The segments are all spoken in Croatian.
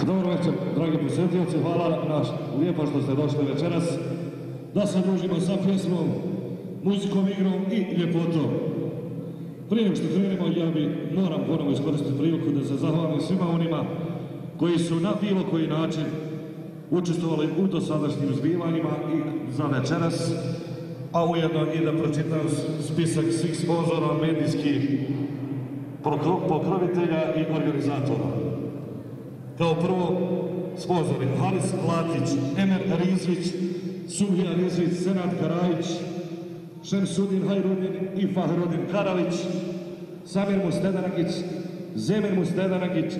Dobro večer, dragi posjetioci, hvala lijepo što ste došli večeras da se družimo sa pjesmom, muzikom, igrom i ljepotom. Prije nego što krenemo, moram ponovo iskoristiti priliku da se zahvalim svima onima koji su na bilo koji način učestvovali u dosadašnjim zbivanjima i za večeras, a ujedno i da pročitam spisak svih sponzora, medijskih pokrovitelja i organizatora. Kao prvo, sponzori Haris Latić, Emer Rizvić, Subhija Rizvić, Senad Karajić, Šemsudin Hajrudin i Fahrodin Karalić, Samir Mustedanagić, Zemir Mustedanagić,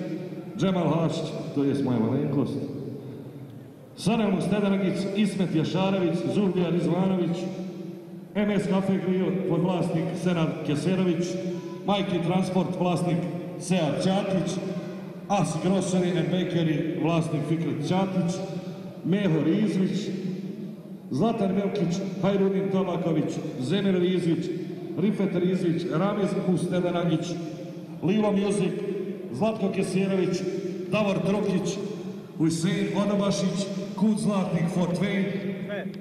Džemal Hašić, to je moja malenkost, Sanel Mustedanagić, Ismet Jašarević, Zuhdija Rizvanović, MS Cafe Grill, podvlasnik Senad Keserović, Majki Transport, vlasnik Sead Ćatić, As Grocery and Bakery, vlasnik Fikret Ćatić, Meho Rizvić, Zlatan Milkić, Hajrudin Tomaković, Zemir Rizvić, Rifet Rizvić, Ramiz Mustedanagić, Lilo Music, Zlatko Keserović, Davor Trukić, Husein Odobašić, Kud Zlatnik Fort Wayne,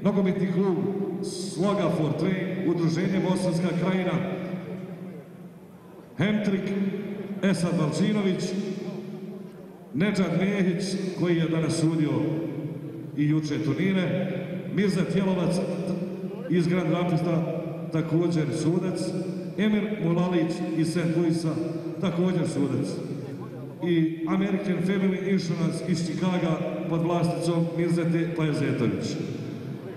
nogometni klub Sloga Fort Wayne, Udruženje Bosanska krajina, Hemtrik, Esad Balčinović, Nedžad Mehić, koji je danas sudio i juče turnire, Mirza Tjelovac iz Grand Rapista, također sudac, Emir Mulalić iz St. Louisa, također sudac, i American Family Insurance iz Čikaga pod vlasnicom Mirzete Pajezetović.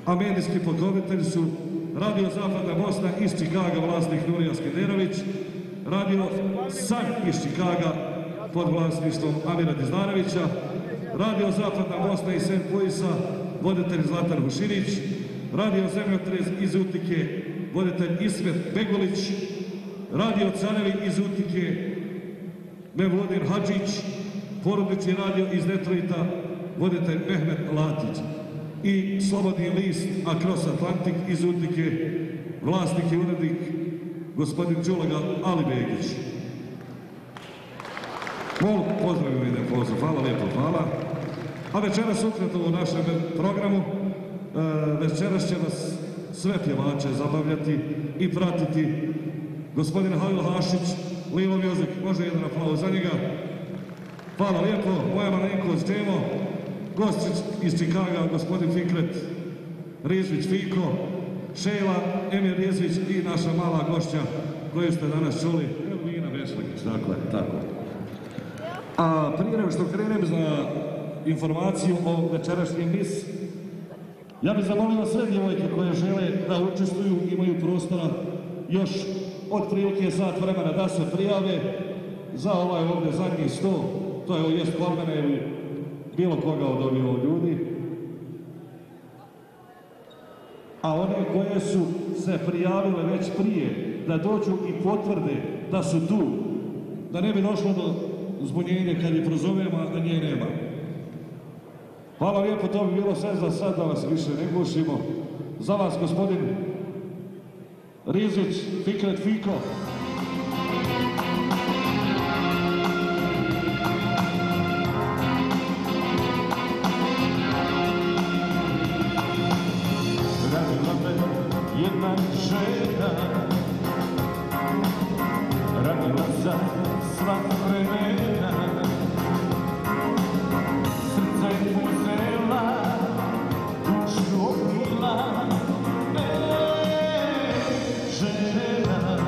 A medijski pokrovitelji su Radio Zapadna Bosna iz Čikaga, vlasnik Nurija Skederović, Radio San iz Čikaga pod vlasništvom Amira Dizdarevića, Radio Zapadna Bosna iz St. Louisa, voditelj Zlatan Hušinić, Radio Zemljotres iz Utike, voditelj Ismet Begolić, Radio Carevi iz Utike, Mevludin Hadžić, porodični radio iz Detroita, voditelj Mehmet Latić, i Slobodni list Across Atlantic iz Utike, vlasnik i urednik gospodin Đulaga Alibegić. Pozdravimo ide pozdrav, hvala lijepo, hvala. A večeras ukratko u našem programu, večeras će nas sve pjevače zabavljati i pratiti gospodin Halil Hašić, Lilo Music, može jedan aplauz za njega. Hvala lijepo, moja malenkost Džemo, gost iz Čikaga, gospodin Fikret Rizvić Fiko, Šejla, Emir Rizvić i naša mala gošća koju ste danas čuli, Elvina Vešligić, dakle, tako. A prije nego što krenem za informaciju o večerašnjem mis, ja bih zamolila sve djevojke koje žele da učestvuju, imaju prostora još otprilike sat vremena da se prijave za ovaj ovdje zadnji sto, to je jest kod mene ili bilo koga od ovih ljudi. A one koje su se prijavile već prije, da dođu i potvrde da su tu, da ne bi došlo do zbunjenja kad je prozovemo, a nje nema. Hvala lijepo, to bi bilo sve za sad, da vas više ne gušimo. Za vas, gospodin Rizvić, Fikret Fiko. Radila me jedna žena, radila za sva vremena, srce uzela, dušu obila, žena.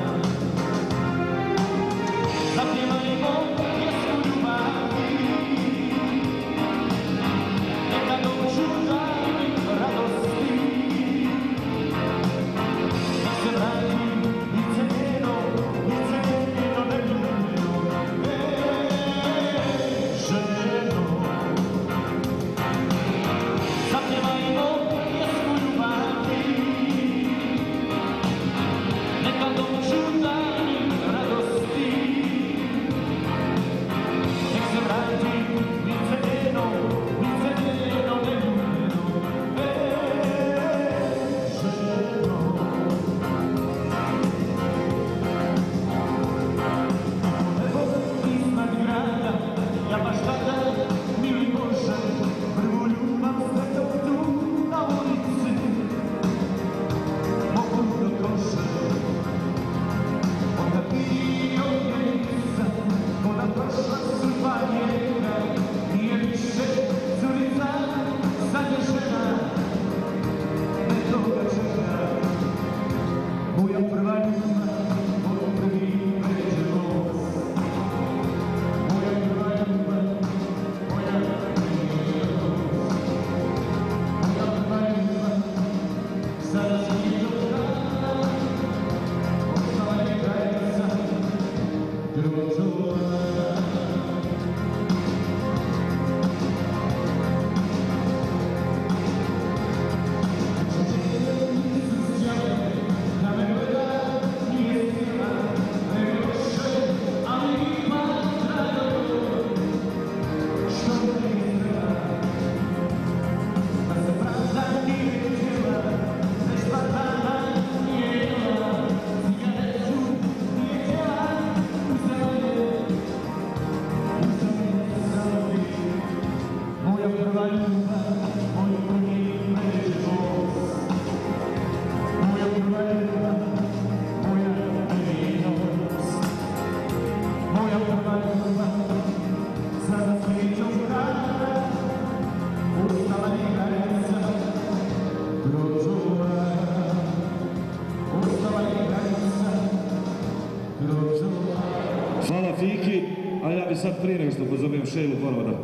sad prije nego što pozovem Šejlu ponovo da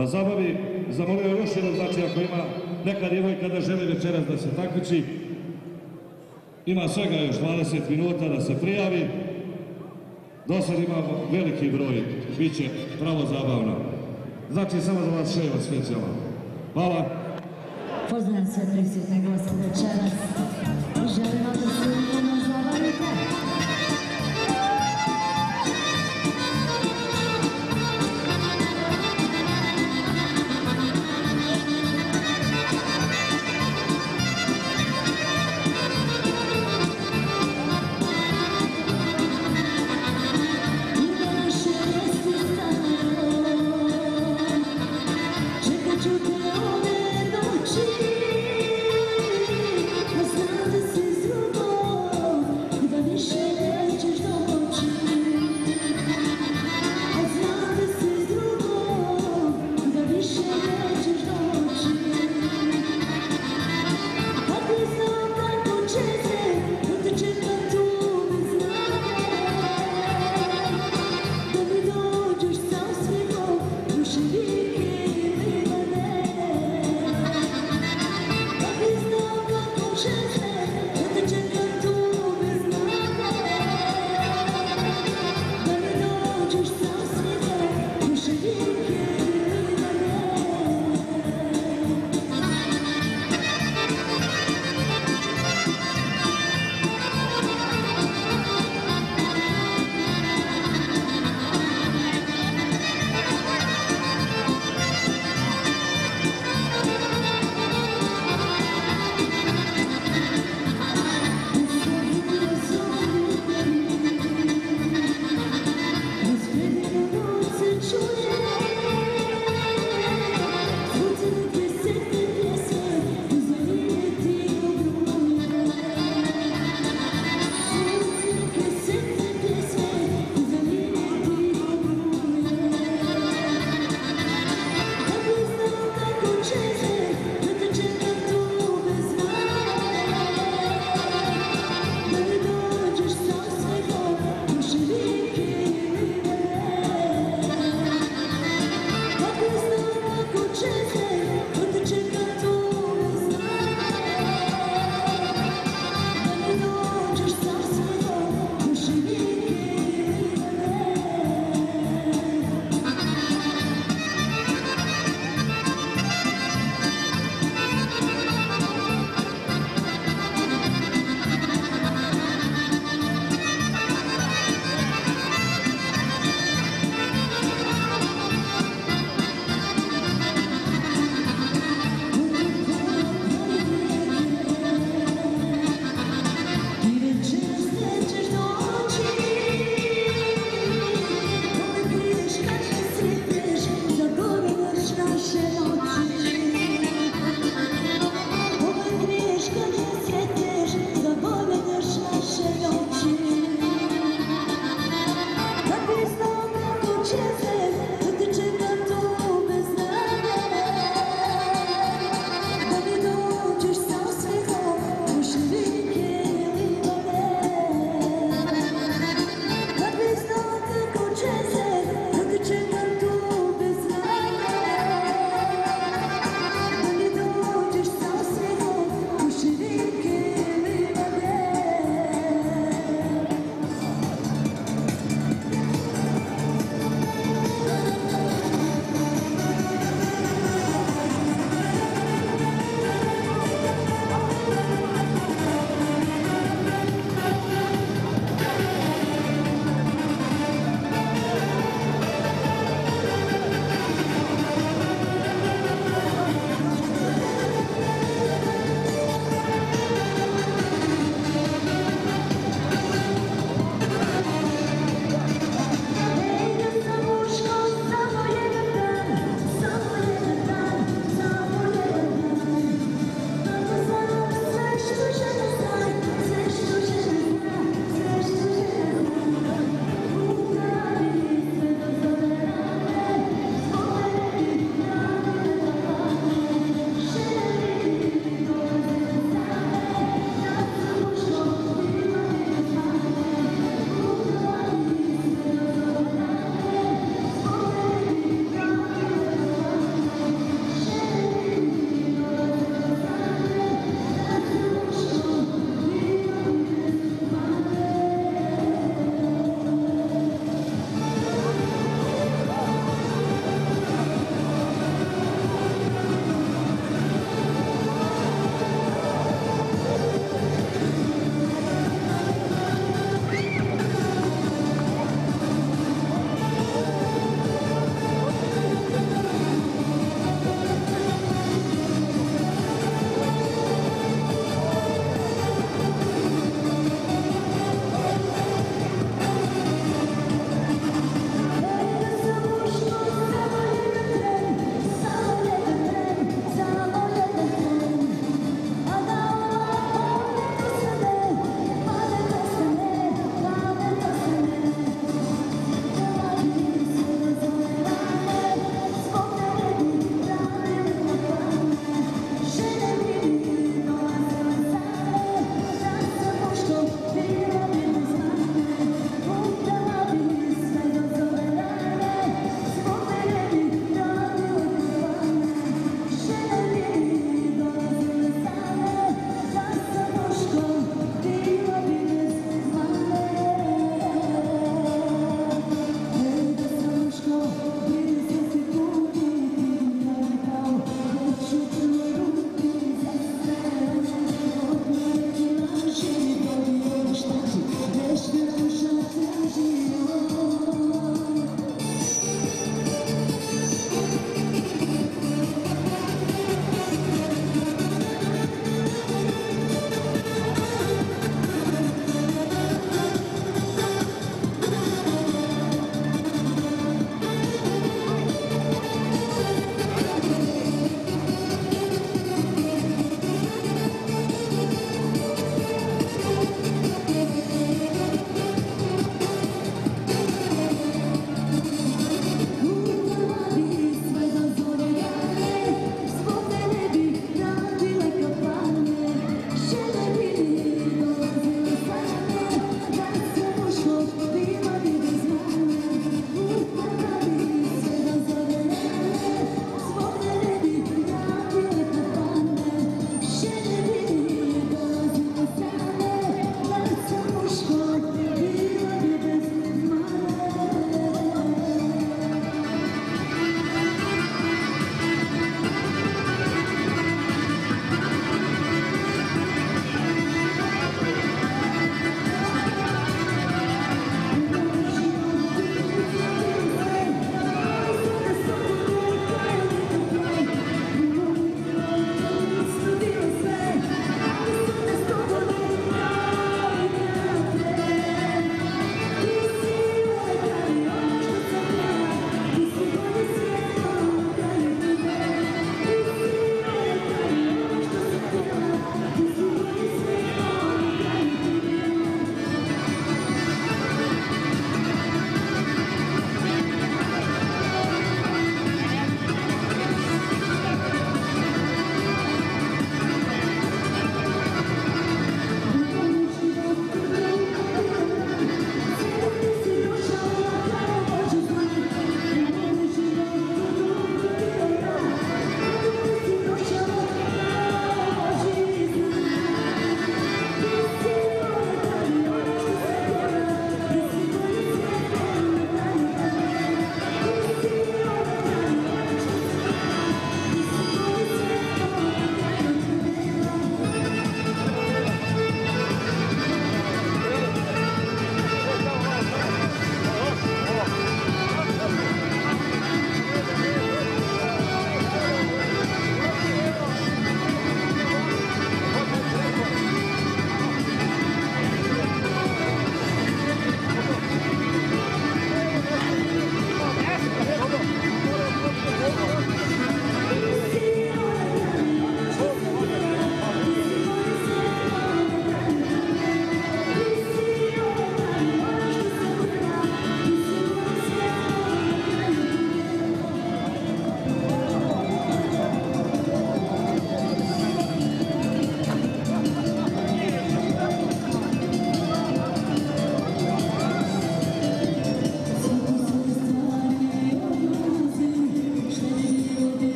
vas zabavi, zamolio još jedan, znači ako ima neka djevojka da želi večeras da se takmiči, ima svega još 20 minuta da se prijavi. Do sad imamo veliki broj, bit će pravo zabavno. Znači samo za vas Šejla specijalno. Hvala. Pozdravljam sve prisutne goste večeras i želim vam da se ugodno zabavite.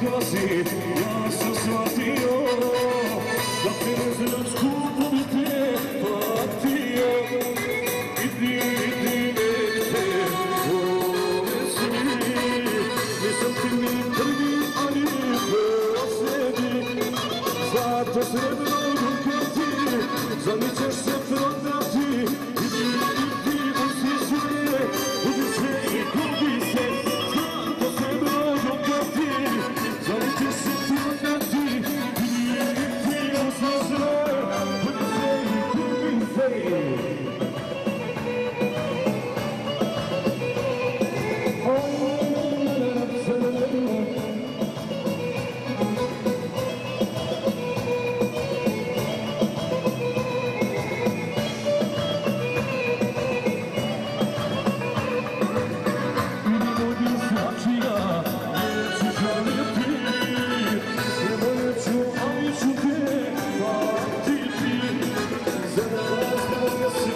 odlazi, ja sam shvatio da te ne znam skupo bi te platio. Idi, nek te povesi, nisam ti ni prvi, ani posljednji. Zato srebrno dukati, za mi ćeš se prodati. Idi, usi sve, budi se i gubi se. Zato srebrno dukati, za mi ćeš se prodati. Idi, usi sve, budi se i gubi se. Yes.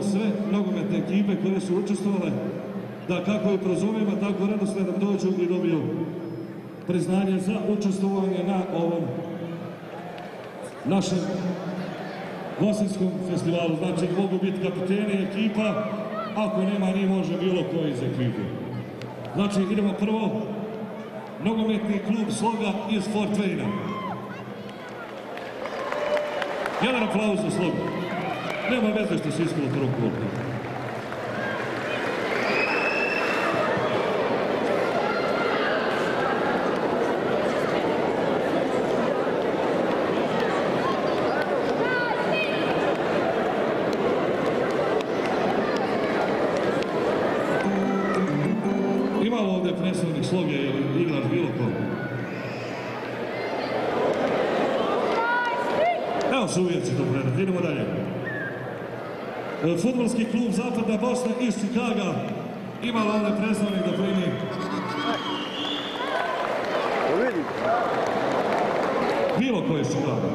sve nogometne ekipe koje su učestvovale da kako je kroz ovima, tako redosledom dođu i dobiju priznanje za učestvovanje na ovom našem Gosinskom festivalu. Znači, mogu biti kapiteni ekipa, ako nema ni može bilo koji iz ekipe. Znači, idemo prvo, nogometni klub Sloga iz Fort Wayna. Jedan aplauz za Slogu. Nema veze što se iskalo prvog klubu. Imamo ovdje predstavnik Sloge ili igrač bilo ko? Evo se uvijek će to predati, idemo dalje. Fudbalski klub Zapadna Bosna iz Čikaga. Ima li ovdje predstavnik da primi? Bilo ko iz Čikaga.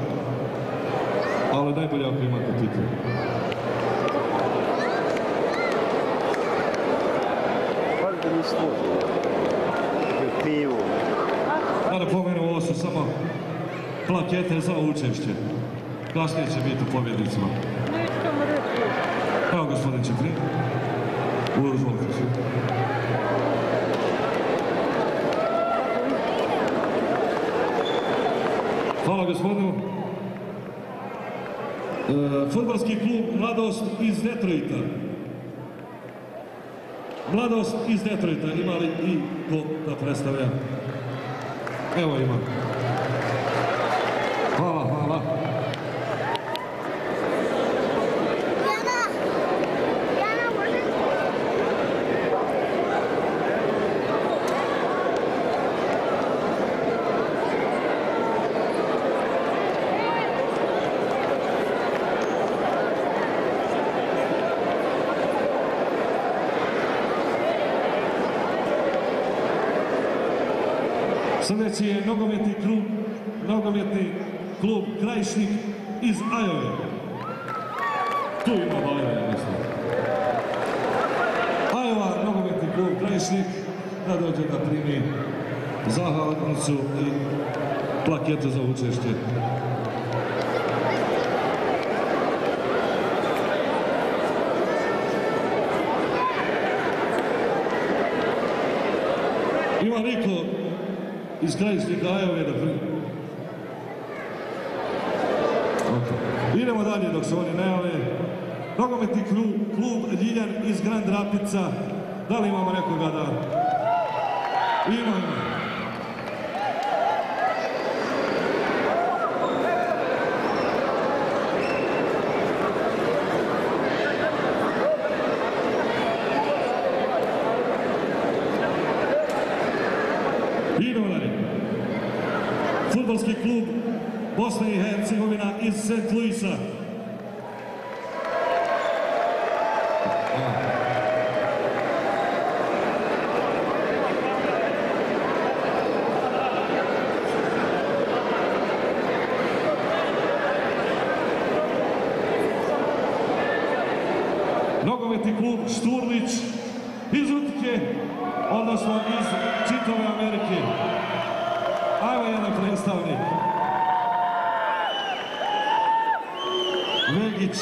Ali najbolje ako imate titul. Da napomenem, ovo su samo plakete za učešće. Kasnije će biti u pobjednicima. Evo gospodin Čeprin. Uzvolite se. Hvala gospodinu. Fudbalski klub Mladost iz Detroita. Mladost iz Detroita, ima li i ko da predstavlja? Evo ima. Hvala, hvala. Sljedeći je nogometni klub Krajišnik iz Ajove. Tu ima Ajove, mislim. Ajova, nogometni klub Krajišnik, da dođe da primi zahvalnicu i plaketu za učešće. Ima niko iz Krajišnika Ajove da primi. Idemo dalje dok se oni ne jave. Nogometni klub Ljiljan iz Grand Rapica. Da li imamo nekoga da... Imamo. Idemo dalje. Fudbalski klub Bosna i Hercegovina iz St. Louisa. Nogometni klub Šturlić iz Utike, odnosno iz čitave Amerike. Ajmo jedan predstavnik. Vegić.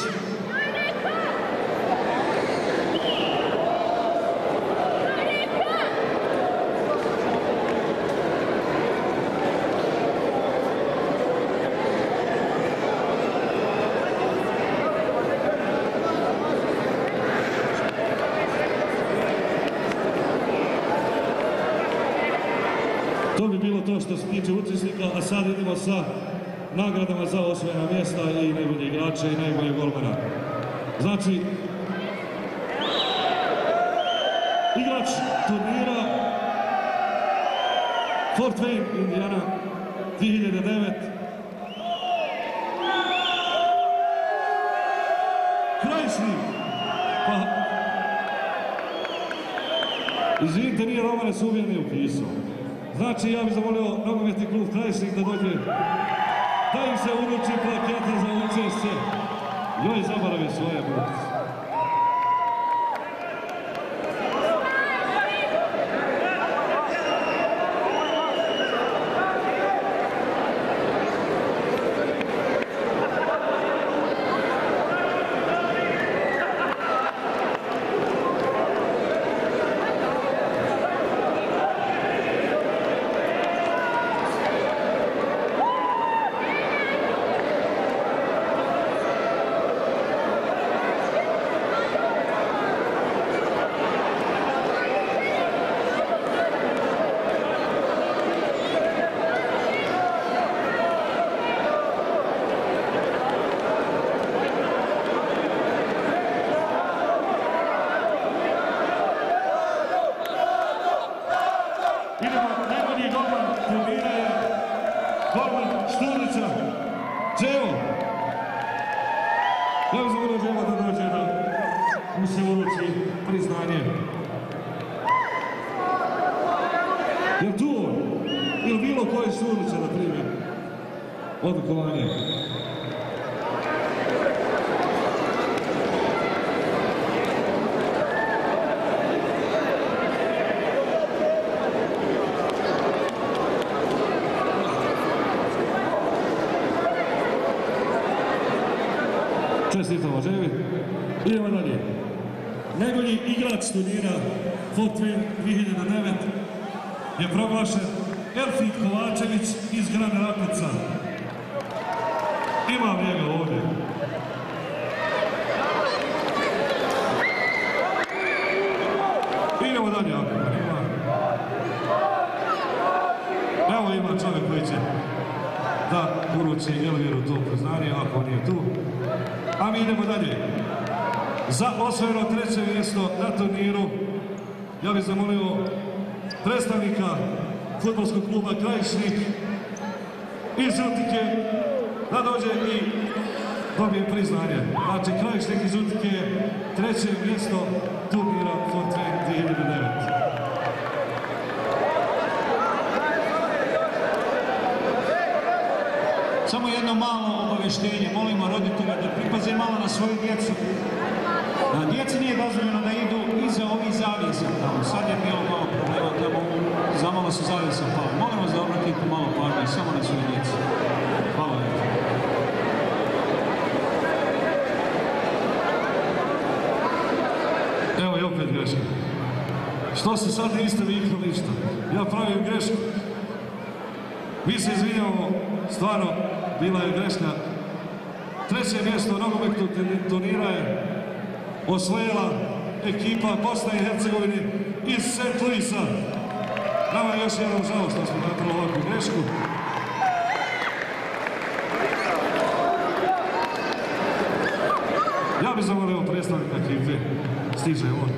To bi bilo to što se tiče učesnika, a sad idemo sa nagradama za osvojena mjesta i najbolje igrače i najbolje golmana. Znači, igrač turnira Fort Wayne, Indiana, 2009. Krajišnik. Pa, izvinite, nije Romane Suvija nije upisao. Znači, ja bih zamolio nogometni klub Krajišnik da dođe, da im se uruči plaketa za učešće. Joj, zaboravio svoje bukice. mu se uruči priznanje. Jel tu on? Ili bilo koje Štulića, na primjer? Odlikovanje. Čestitamo Ževi. Idemo dalje. Najbolji igrač turnira Fortran 2009 je proglašen Elfrid Kovačević iz Grane Rapica. Imam njega ovdje. Idemo dalje ako ga nema. Evo ima čovjek koji će da uruči Elviru to priznanje ako nije tu. A mi idemo dalje. Za osvojeno treće mjesto na turniru ja bih zamolio predstavnika fudbalskog kluba Krajišnik iz Žutike da dođe i dobije priznanje. Znači Krajišnik iz Žutike treće mjesto turnira Fortran 2009. Samo jedno malo obavještenje, molimo roditelja da pripaze malo na svoju djecu. Djeci nije dozvoljeno da idu iza ovih zavjesa tamo. Sad je bilo malo problema tamo, zamalo su zavjesa pali. Molim vas da obratite malo pažnje samo na svoju djecu. Hvala lijepo. Evo i opet greška. Što se sad niste vikali ništa? Ja pravim grešku. Mi se izvinjamo, stvarno bila je greška. Treće mjesto nogometnog turnira je osvojila ekipa Bosne i Hercegovine iz St. Louisa. Nama je još jednom žao što smo napravili ovakvu grešku. Ja bih zamolio predstavnika ekipe, stiže on.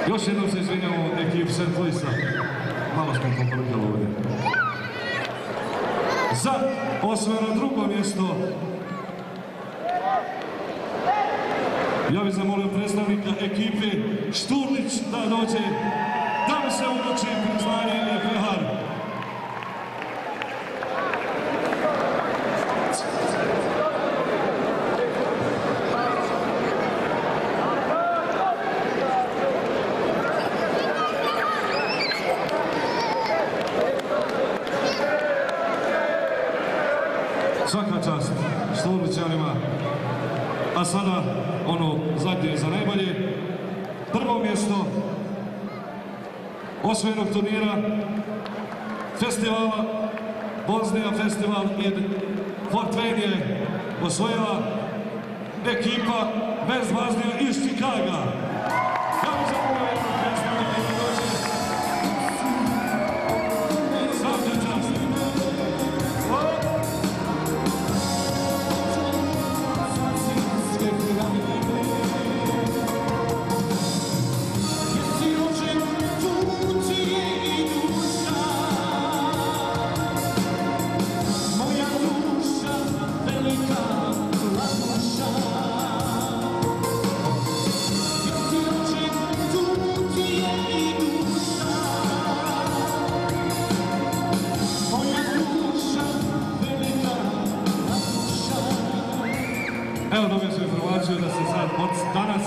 Još jednom se izvinjamo ekipu St. Louisa. Malo smo poprljali ovdje. Za osvojeno drugo mjesto ja bih zamolio predstavnika ekipe Šturlić da dođe da mi se uruči priznanje i pehar. Svaka čast Šturlićanima, a sada ono zadnje za najbolje. Prvo mjesto osvojenog turnira festivala Bosnia Festival i Fortran je osvojila ekipa Bez Vaznija iz Čikaga. Ja bih zamolio jednog predstavnika da dođe. Svaka čast. Evo dobio sam informaciju da se sad od danas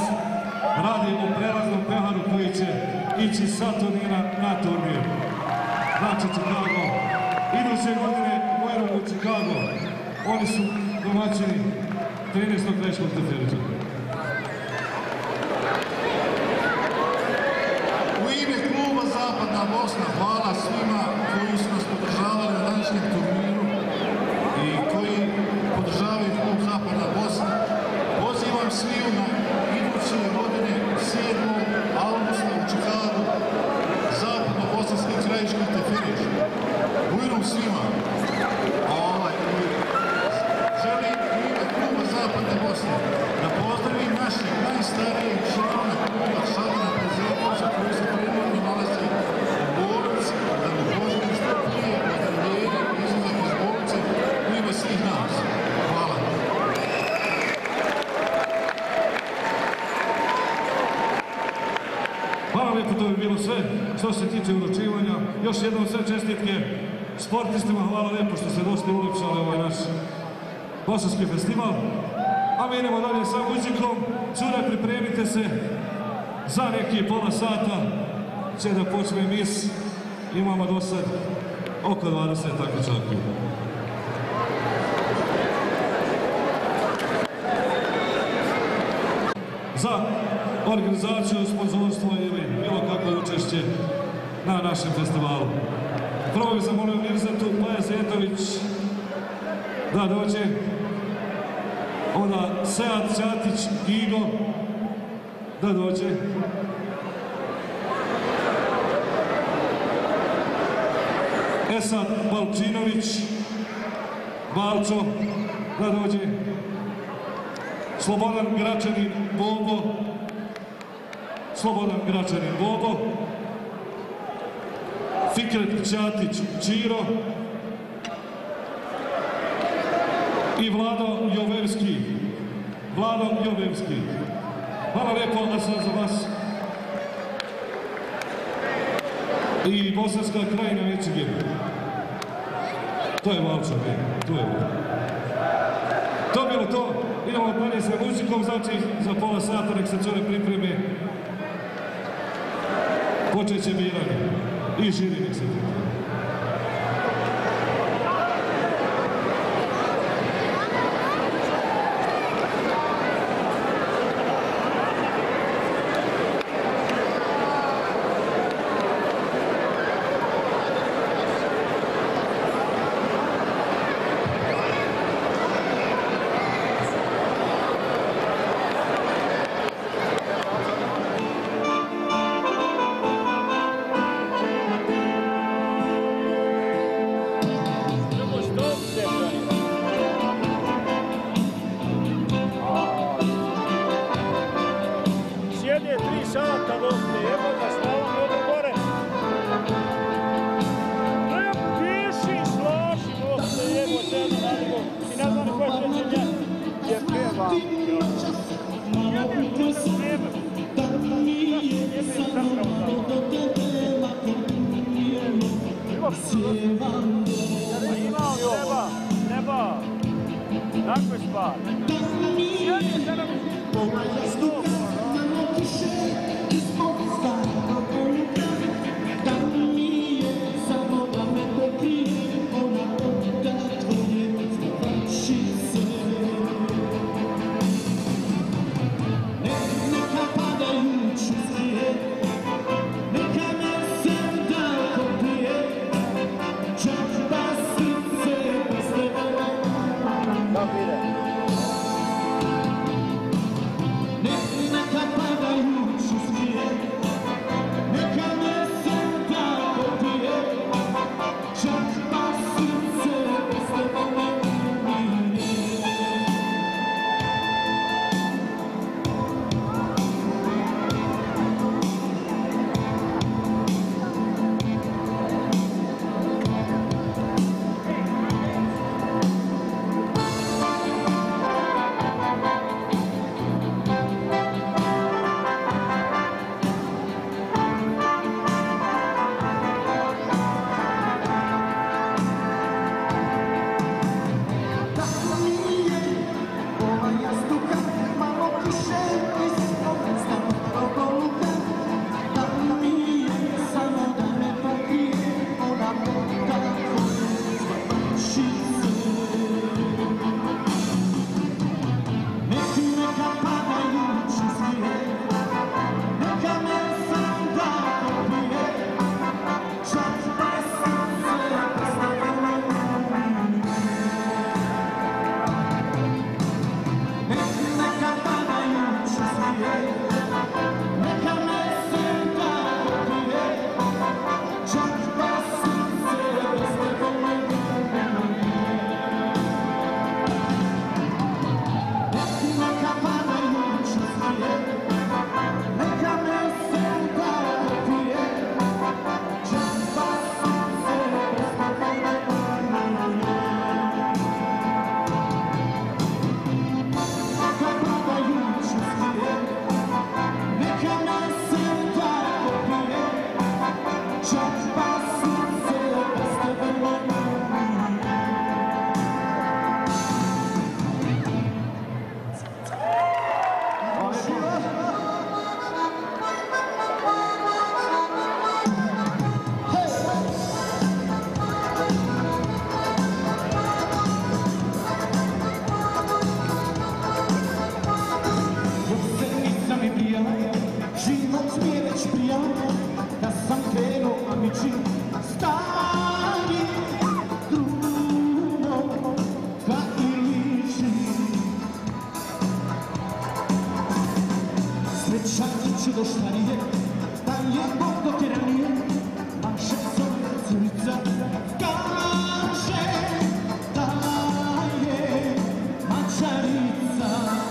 radi o prelaznom peharu koji će ići sa turnira na turnir. Znači Chicago. Iduće godine Vojrom u Chicago. Oni su domaćini 13. krajškog teferića. U ime kluba Zapadna Bosna hvala svima koji su nas podržavali na današnjem turniru i koji podržavaju klub Zapadna Bosna. Pozivam sviju na iduće godine 7. augusta u Čikagu Zapadno-bosanski krajiški teferić. Bujrum svima. Želim u ime kluba Zapadne Bosne da pozdravim našeg najstarijeg člana kluba Šarina Prezekovića koji se trenutno nalazi u bolnici, da mu što se tiče uručivanja. Još jednom sve čestitke sportistima, hvala lijepo što ste došli i ulepšali ovaj naš bosanski festival. A mi idemo dalje sa muzikom. Cure, pripremite se, za neki pola sata će da počne mis. Imamo do sad oko 20 takmičarki. Za organizaciju, sponzorstvo ili bilo kakvo učešće na našem festivalu. Prvo bih zamolio Mirzetu Maja Zetović da dođe, onda Sead Ćatić Gigo da dođe, Esad Balčinović Balčo da dođe, Slobodan Gračanin Bobo, Slobodan Gračanin Bobo, Fikret Ćatić Čiro i Vlado Jovevski. Vlado Jovevski. Hvala lijepo, a sad za vas i Bosanska Krajina Večegir. To je Valčar, tu je. To je bilo to. Idemo dalje sa muzikom, znači za pola sata nek se cure pripreme. Počet će biranje i žiri nek se pripreme. do Španije, da je Bog do tiranije, naša zove curica, kaže da je mačarica.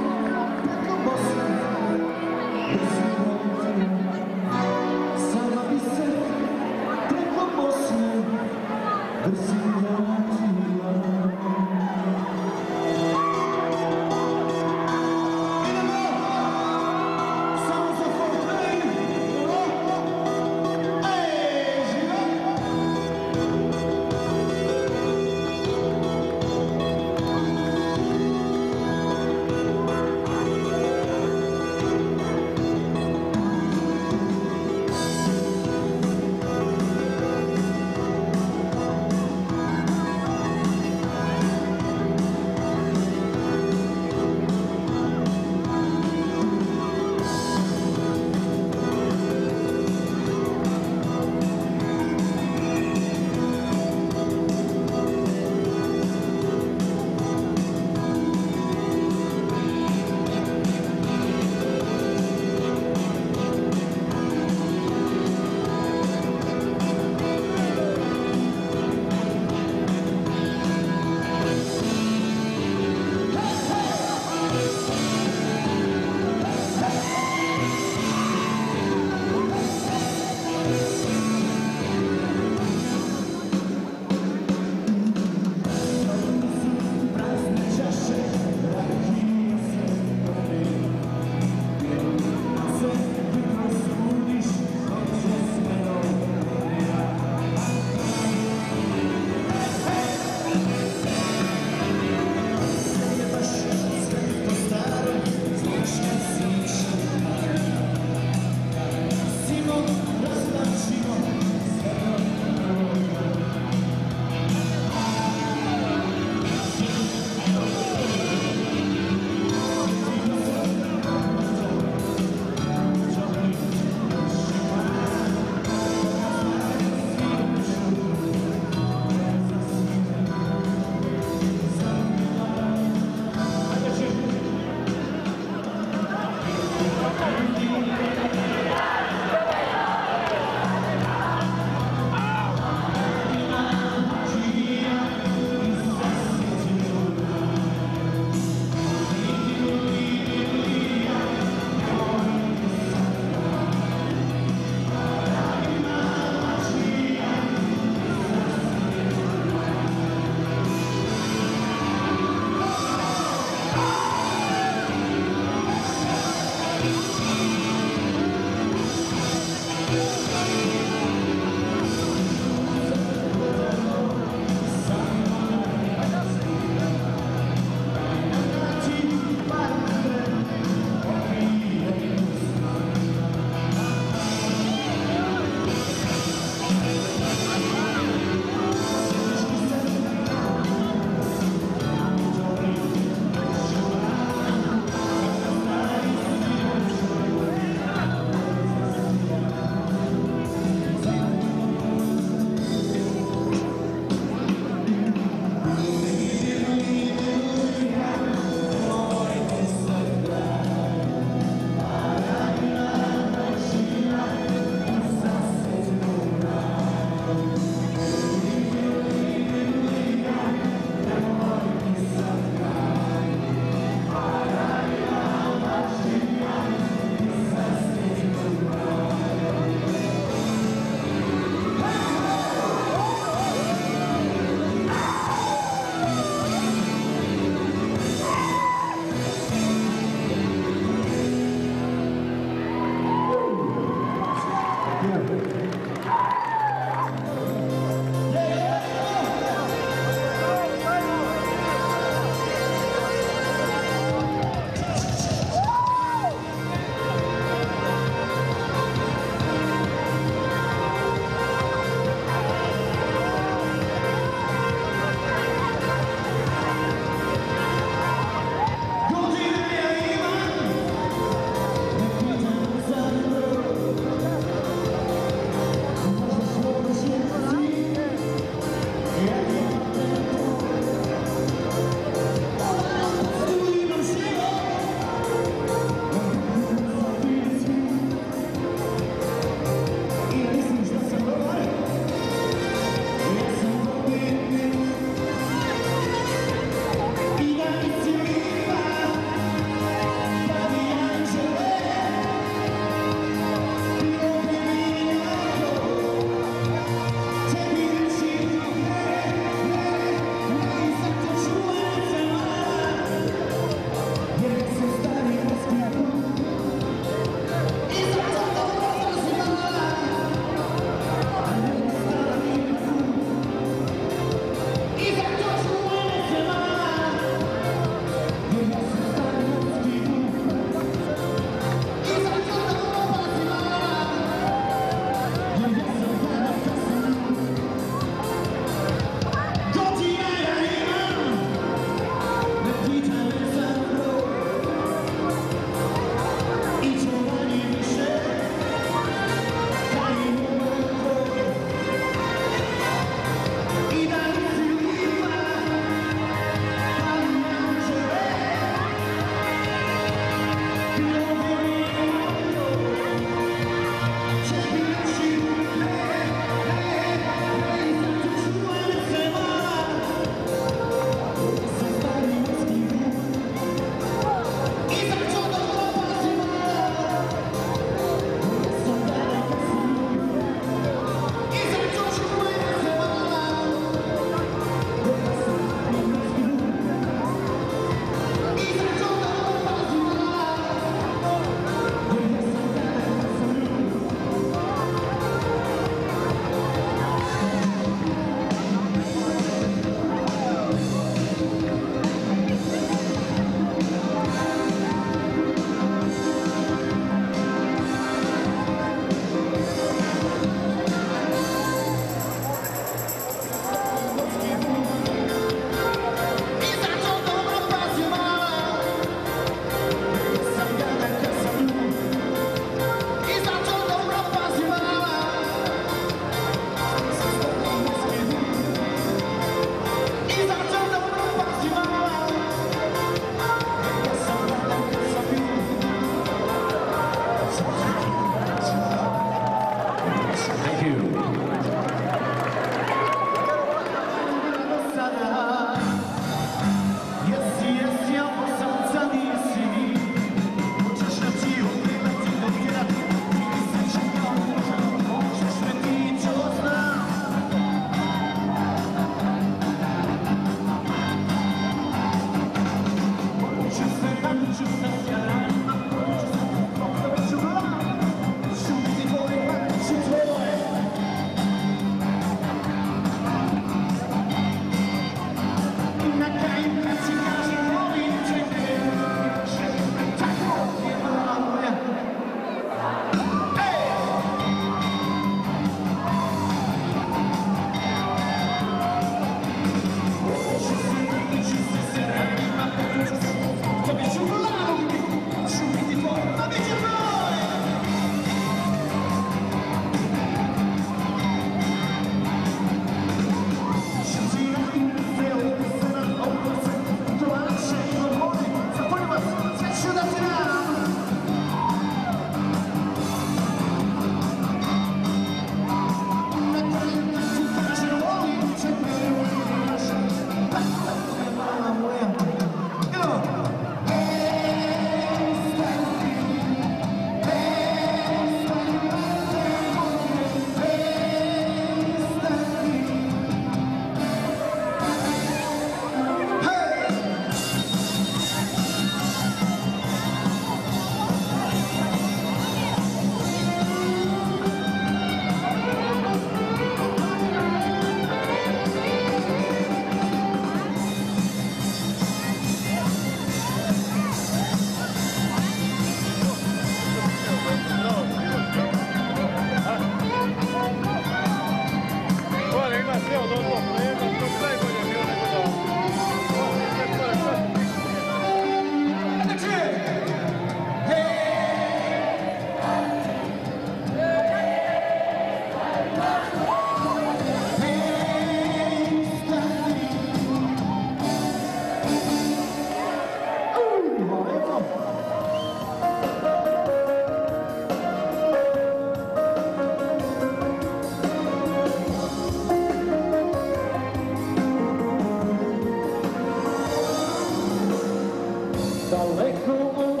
daleko od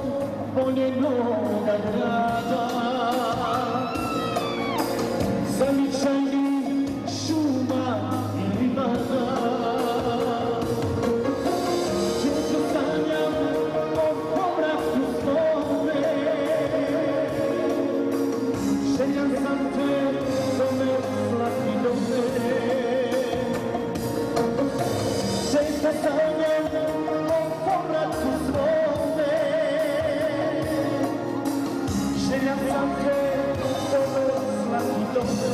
voljenoga grada, zavičajnih šuma i livada. Često sanjam o povratku svome, željan sam te dome slati dome. Često sanjam o povratku svome, željan sam te dome slati dome.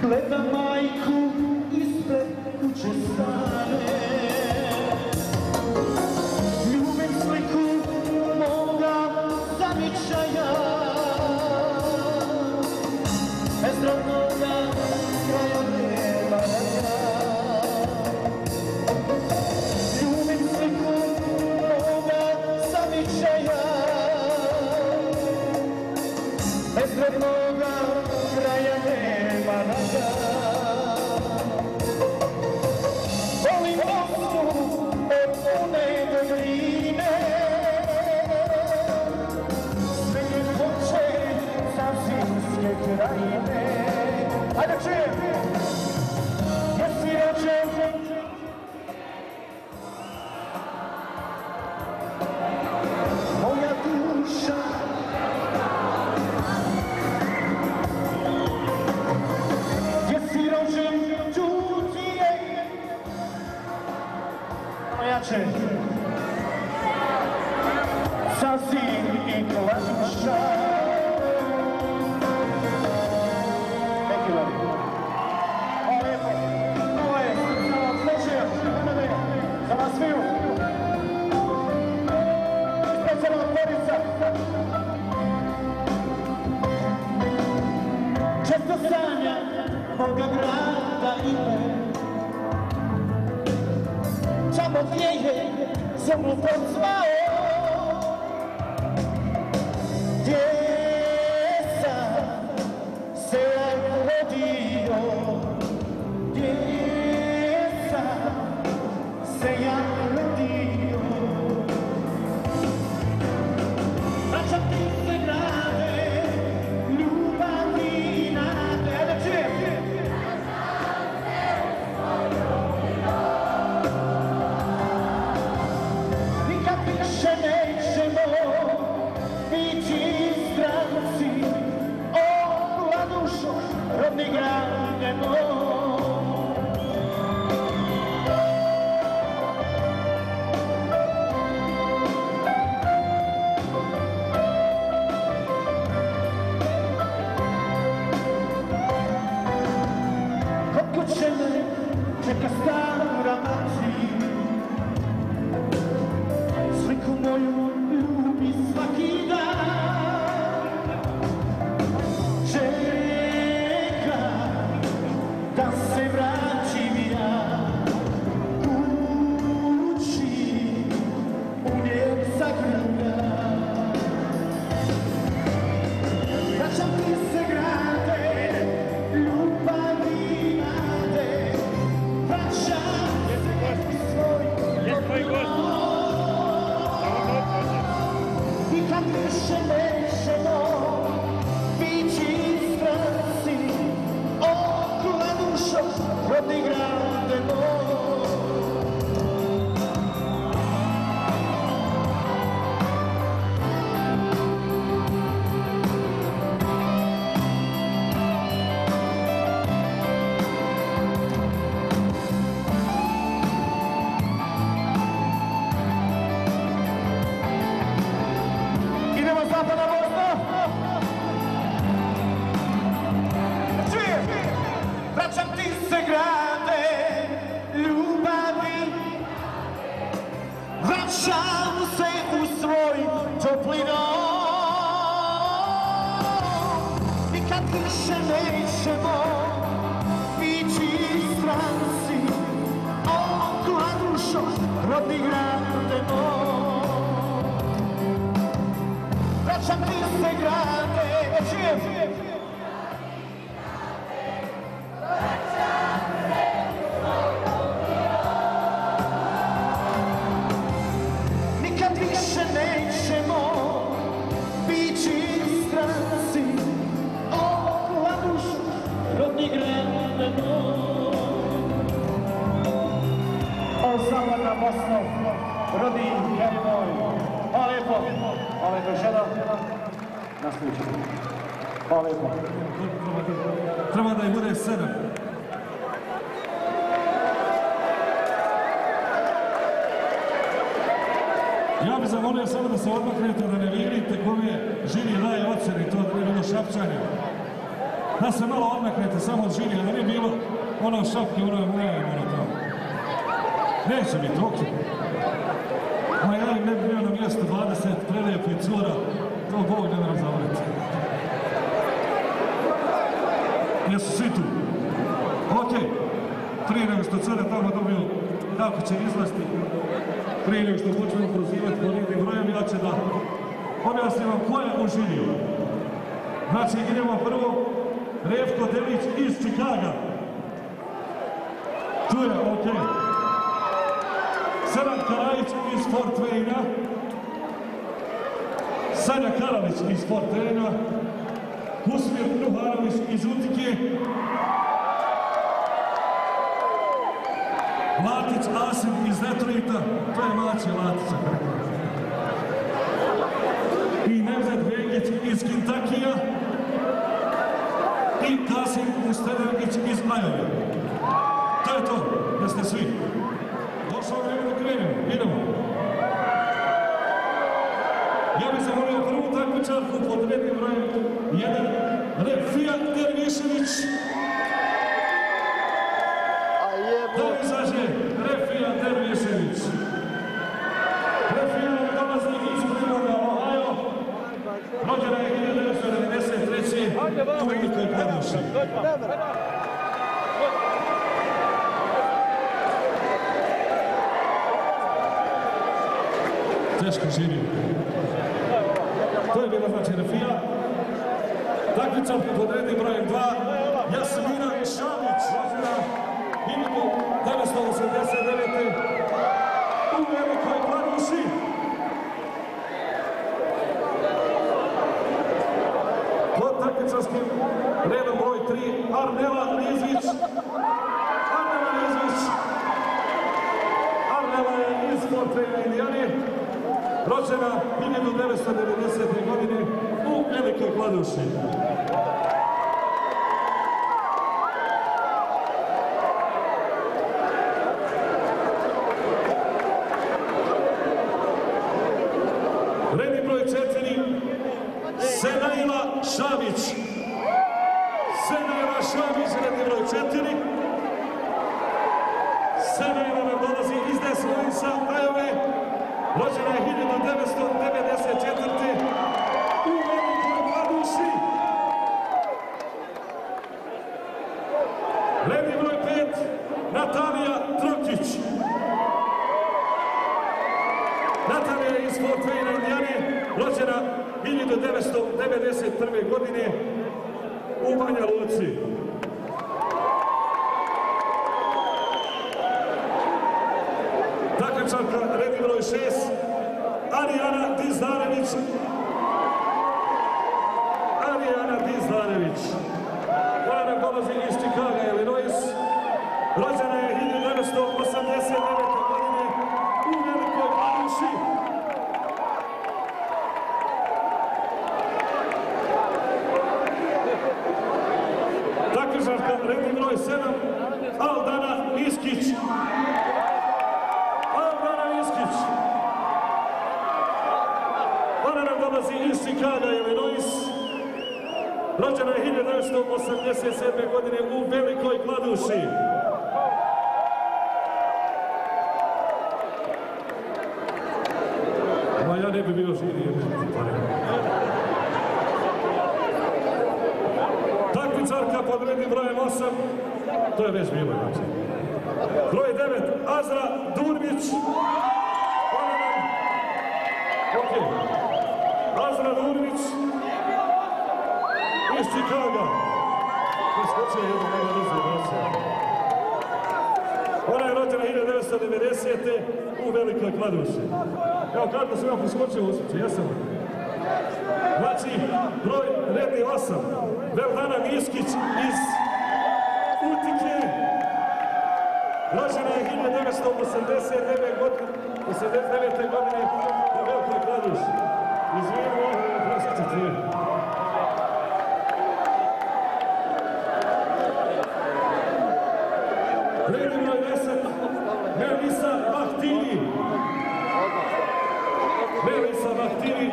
Gledam majku ispred kuće stare, ljubim sliku moga zavičaja, bez rodnoga kraja nema raja. Ljubim sliku moga zavičaja, bez rodnoga kraja nema raja. Volim Bosnu od one do Drine, sve ljepoće sa zimske krajine. Ajde čujem! Jesi rođen? Moja duša jače, sasvim i kladuša. Neki voli. Hvala lijepo. Ovo je za vas slučio, za vas sviju. Specijalna Gorica. Često sanja moga grada ime, tamo gdje je zemlju procvao, gdje sam se rodio, gdje sam se ja rodio. Vraćam ti se grade, ljubavi i nade. Da čujem! Više nećemo biti vraćam se u svoj topli dom. Nikad više nećemo ići stranci, o Kladušo, rodni grade moj. Vraćam ti se grade, čujem. Zapadna Bosna, rodi jeli moj. Hvala lijepo. Hvala lijepo još jedan. Nastavit ćemo. Hvala lijepo. Treba da ih bude 7. Ja bih zamolio samo da se odmaknete, da ne vidite kome žiri daje ocjeni, to da nije bilo šapčanja. Da se malo odmaknete samo od žiri, da nije bilo ono šapke, ono je moje, ono tamo. Neće biti, ok. Ma ja im ne bi bio na mjestu 20 prelijepih cura, to Bog ne mora zavoliti. Jesu svi tu? Ok. Prije nego što cure tamo dobiju kako će izlasti, prije nego što počnemo prozivati po rednim brojem, ja će da objasnim vam ko je oživio. Znači idemo prvo Revko Delić iz Čikaga. Tu je, ok. Sedan Karajić iz Fort Wayne-a, Sanja Karalić iz Fort Wayne-a, Husmir Nuharović iz Utike, Latić Asim iz Detroita, to je Maće Latića. I Nevzet Vegić iz Kentakija i Kasim Ustedević iz Ajove. To je to, jeste svi. Došao vreme da krenemo, idemo. Ja bih zamolio prvu takmičarku pod rednim brojem 1, Refija Dervišević. Da li izađe Refija Dervišević? Refija dolazi iz Primorja, Ohio. Rođena je 1993. u Velikoj Kladuši. Teško živio. To je bila znači Refija. Takmičarka pod rednim brojem 2, Jasmina Šamić, rođena 1989. u Velikoj Kladuši. Pod takmičarskim redom broj 3, Arnela Rizvić. Arnela je iz Fort Wayne, Indijane. Rođena 1990. godine u Velikoj Kladuši. Redni broj 4, Senaila Šamić. Senaila Šamić, redni broj 4. Senaila nam dolazi iz Des Moinsa, Ajove. Rođena je 1994. u Velikoj Kladuši. Redni broj 5, Natalija Trokić. Natalija je iz Fort Wayne, Indijane, rođena 1991. godine u Banja Luci. Takmičarka redni broj 6, Arijana Dizdarević. Ona nam dolazi iz Čikaga, Illinois. Rođena je 1989. godine u Velikoj Kladuši. Takmičarka redni broj 7, Aldana Iskić. Ona nam dolazi iz Čikaga, Illinois. Rođena je 1987. godine u Velikoj Kladuši. Pa ja ne bi bio živi. Takmičarka pod rednim brojem 8, to je već bilo znači. Broj 9, Azra Durbić. Ok. Azra Durbić iz Čikaga. Preskočio je jednu malo nizu. Ona je rođena 1990. u Velikoj Kladuši. Evo kako sam ja preskočio u osjeću, jesam. Znači, broj redni 8, Veldana Miskić iz Utike. Rođena je 1989. godine u Velikoj Kladuši. Izvijemo, prosjećate. Redni broj 10, Melisa Bahtiri. Melisa Bahtiri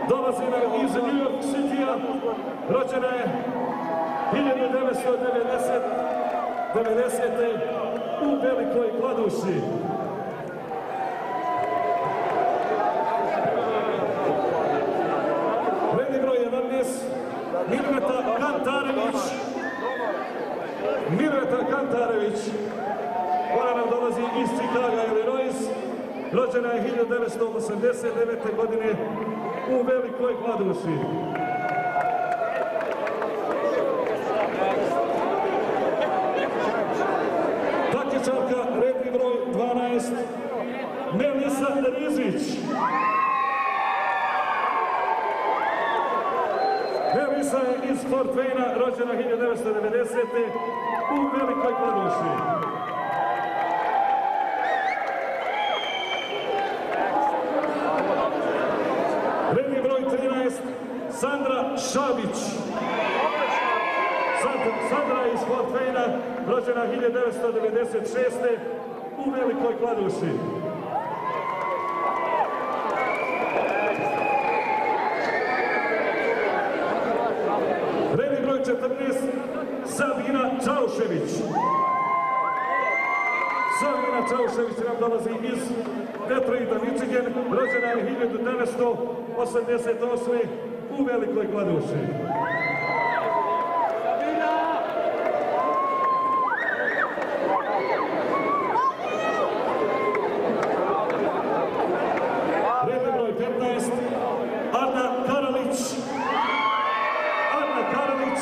dolazi iz New York City-a. Rođena je 1990. u Velikoj Kladuši. Redni broj 11, Mirveta Kantarević. Mirveta Kantarević. Ona nam dolazi iz Chicaga, Illinois. Rođena je 1989. godine u Velikoj Kladuši. Takmičarka redni broj 12, Melisa Rizić. Melisa je iz Fort Wayne, rođena 1990. u Velikoj Kladuši. Redni broj 13, Sandra Šabić. Sandra je iz Fort Wayne, rođena 1996. u Velikoj Kladuši. Redni broj 14, Sabina Čaušević. Sabina Čaušević nam dolazi iz Detroita, Michigan, rođena je 1988. u Velikoj Kladuši. Redni broj 15, Ana Karalić. Ana Karalić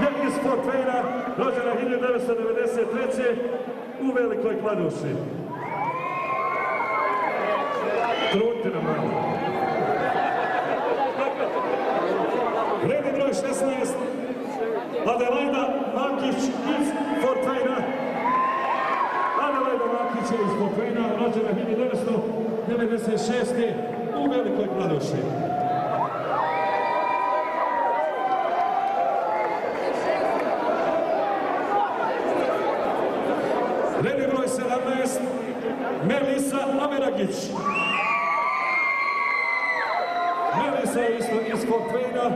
je iz Fort Wayne, rođena 1993. u Velikoj Kladuši. Trudite nam malo. Redni broj 16, Adelaida Makić iz Fort Wayne. Adelaida Makić je iz Fort Wayne, rođena 1996. u Velikoj Kladuši. Redni broj 17, Melisa Ameragić. Melisa je isto iz Fort Wayne,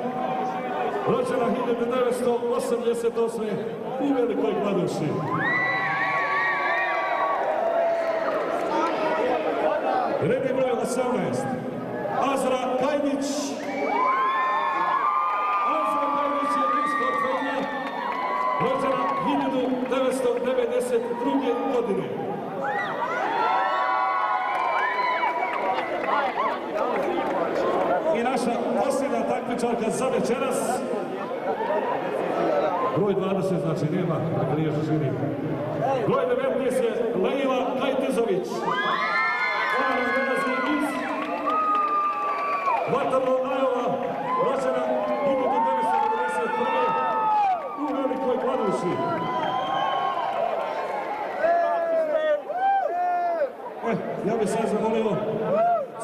rođena 1988. u Velikoj Kladuši. Redni broj 18, Azra Kajdić. Azra Kajdić je iz Fort Wayne, rođena 1992. godine. I naša posljedna takmičarka za večeras. Broj 20 znači nema, dakle nije još živi. Broj 19 je Leila Kajtizović. Ona nam dolazi iz Waterloo, Iowa, rođena 1991. u Velikoj Kladuši. Ja bih sad zamolio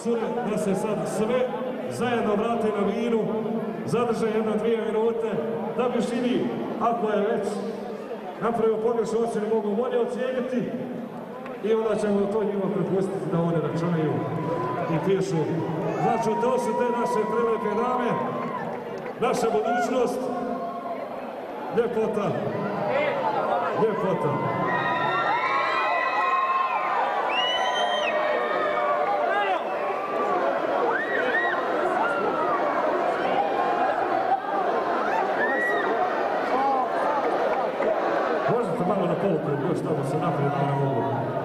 cure da se sad sve zajedno vrate na vinu, zadrže 1-2 minute, da bi živi, ako je već napravio pogrešnu ocjenu, mogu bolje ocijeniti i onda ćemo to njima prepustiti da one računaju i pišu. Znači, to su te naše prelepe dame, naša budućnost, ljepota, ljepota. polukrug, još tamo se naprijed ne mogu.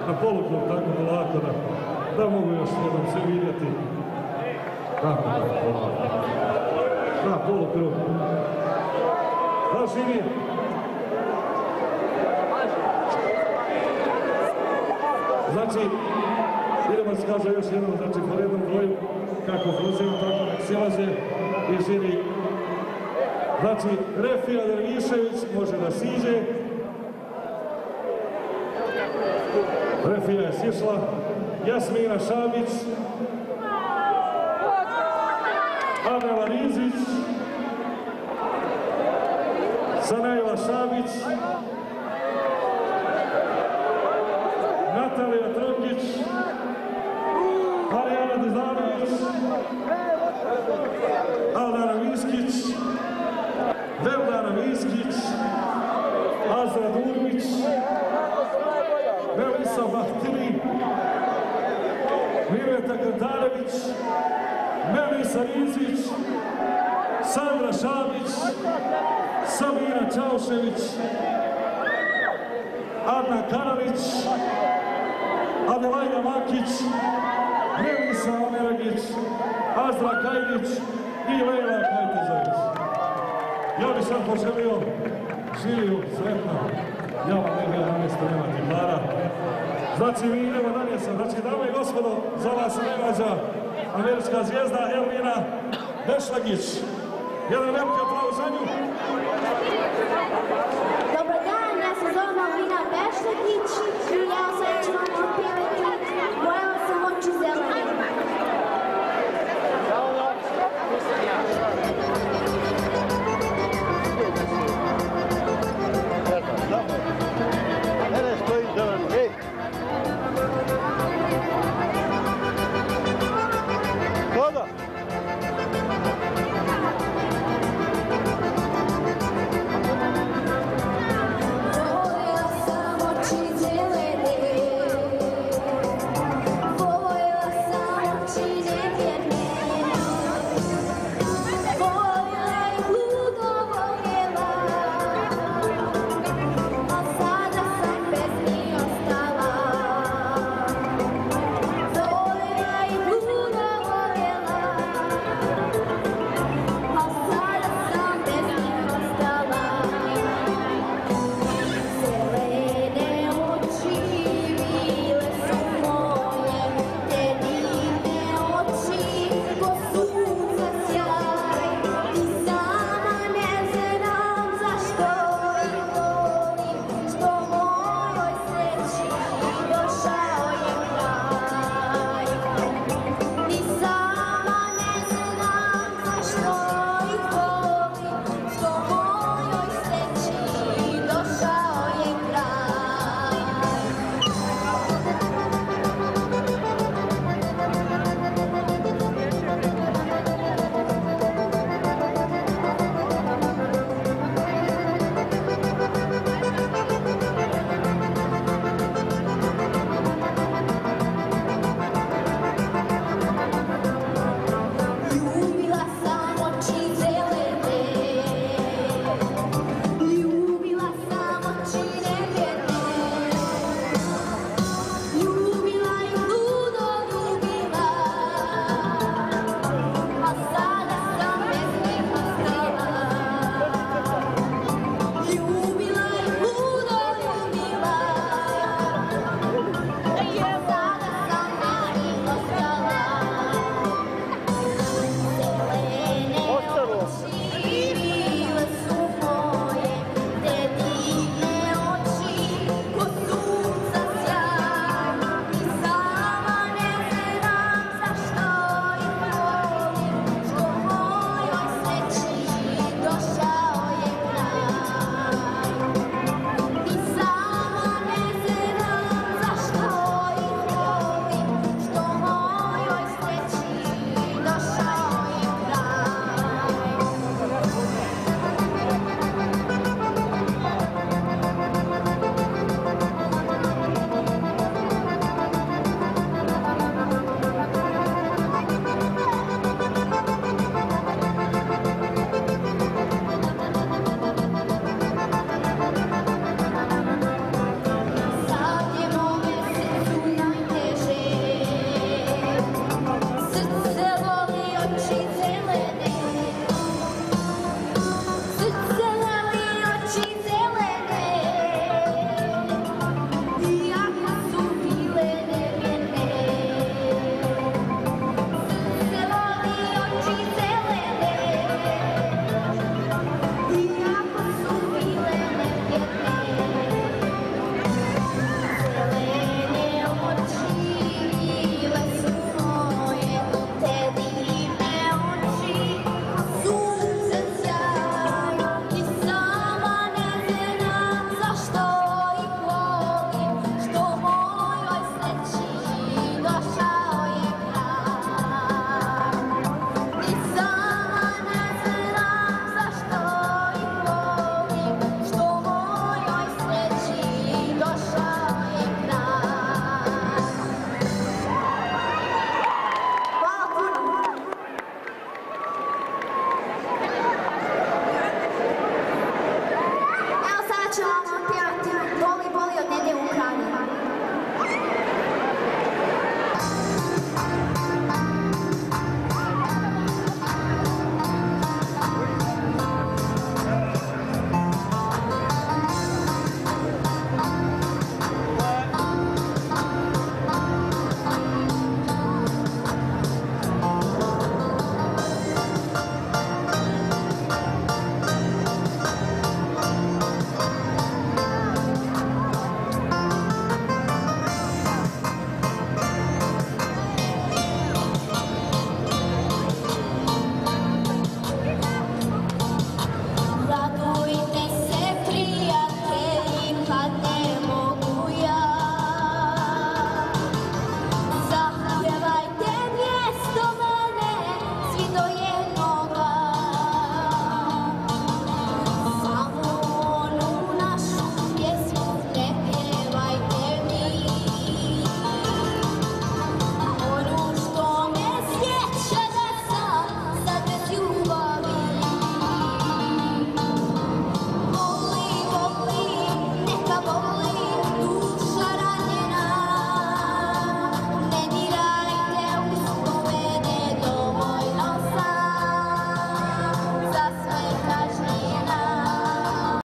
Na polukrug tako polako da mogu još jednom se vidjeti. Tako polako. Na polukrug. Da živi. Znači, idemo se kaže još jednom, znači po rednom broju, kako Fruzeva, tako nek silaze i žiri. Znači, Refija Dervišević može da siđe. Refija je sišla. Jasmina Šabić. Adela Rizić. Sanajla Šabić. Natalija Trokić. Marijana Dizanović. Aldana Viskić. Veldana Viskić, Azra Durmić, Melisa Bahtili, Mireta Grdarević, Melisa Rizić, Sandra Šabić, Samira Čaušević, Adna Karalić, Adelajda Makić, Melisa Omeragić, Azra Kajdić i Lejla Kajtezović. Ja bih sad poželio Žiliju sretno, ja vam ne bio na mjesto, nemati para. Znači, mi idemo dalje sad. Znači, dame i gospodo, za vas se događa američka zvijezda Elvina Bešlagić. Jedan veliki aplauz za nju. Dobar dan, ja se zovem Elvina Bešlagić i ja sad ću vam popjevati Bojala sam oči zelena.